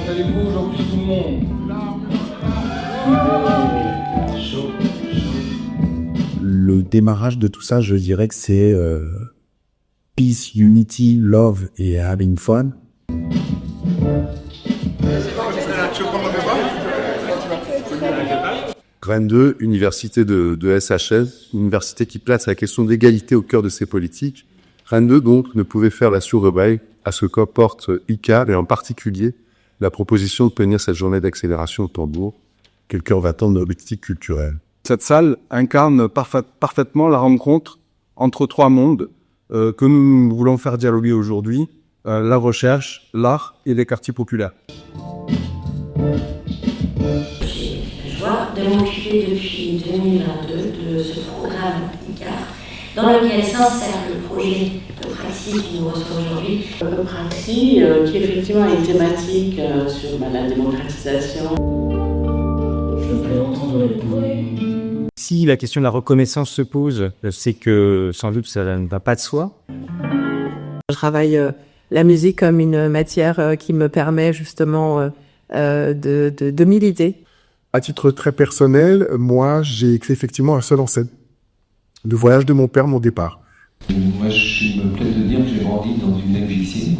allez-vous aujourd'hui tout le monde? Chaud. Le démarrage de tout ça, je dirais que c'est peace, unity, love et having fun. Rennes 2, université de SHS, une université qui place la question d'égalité au cœur de ses politiques. Rennes 2, donc, ne pouvait faire la sourde oreille à ce qu'apporte ICAR et en particulier la proposition de tenir cette journée d'accélération au tambour, quel cœur va tendre nos politiques culturelles. Cette salle incarne parfaitement la rencontre entre trois mondes que nous voulons faire dialoguer aujourd'hui, la recherche, l'art et les quartiers populaires. J'ai la joie de m'occuper depuis 2022 de ce programme ICAR dans lequel s'insère le projet de Praxis qui nous reçoit aujourd'hui. Praxis, qui effectivement est une thématique sur la démocratisation. Je peux entendre les bruits. Si la question de la reconnaissance se pose, c'est que sans doute ça ne va pas de soi. Je travaille la musique comme une matière qui me permet justement de militer. À titre très personnel, moi, j'ai écrit effectivement un seul en scène. Le voyage de mon père, mon départ. Moi, je me plais de dire que j'ai grandi dans une MJC,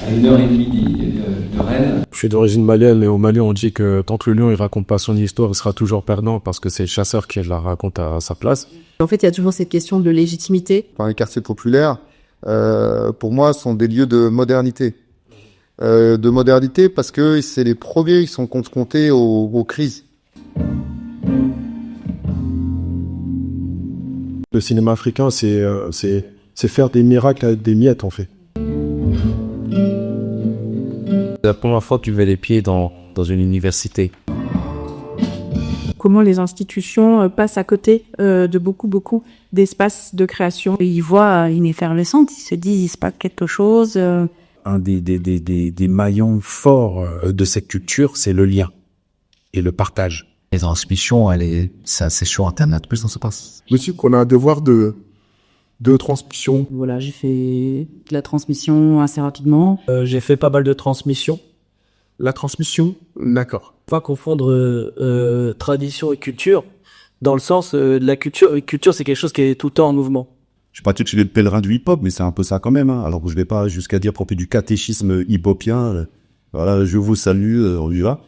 à 1h30 de Rennes. Je suis d'origine malienne et au Mali, on dit que tant que le lion il raconte pas son histoire, il sera toujours perdant parce que c'est le chasseur qui la raconte à sa place. En fait, il y a toujours cette question de légitimité. Enfin, les quartiers populaires, pour moi, sont des lieux de modernité. De modernité parce que c'est les premiers qui sont confrontés aux crises. Le cinéma africain, c'est faire des miracles avec des miettes, en fait. C'est la première fois que tu mets les pieds dans une université. Comment les institutions passent à côté de beaucoup d'espaces de création. Ils voient une effervescence, ils se disent il se passe quelque chose. Un des maillons forts de cette culture, c'est le lien et le partage. Les transmissions, c'est sur Internet, plus ça se passe. Je sais qu'on a un devoir de transmission. Voilà, j'ai fait de la transmission assez rapidement. J'ai fait pas mal de transmissions. La transmission, d'accord. Pas confondre tradition et culture, dans le sens de la culture. Culture, c'est quelque chose qui est tout le temps en mouvement. Je suis pas titulé de pèlerin du hip-hop, mais c'est un peu ça quand même. Alors que je vais pas jusqu'à dire propre du catéchisme hip-hopien. Voilà, je vous salue, on y va.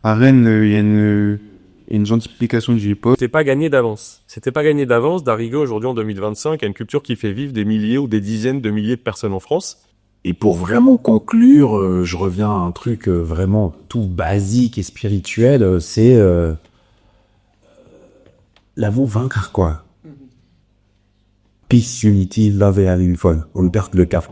À Rennes, il y a une gentrification du hip-hop. C'était pas gagné d'avance. C'était pas gagné d'avance d'arriver aujourd'hui en 2025 à une culture qui fait vivre des milliers ou des dizaines de milliers de personnes en France. Et pour vraiment conclure, je reviens à un truc vraiment tout basique et spirituel, c'est l'amour vaincre, quoi. Peace, unity, love et having fun. On perd le café.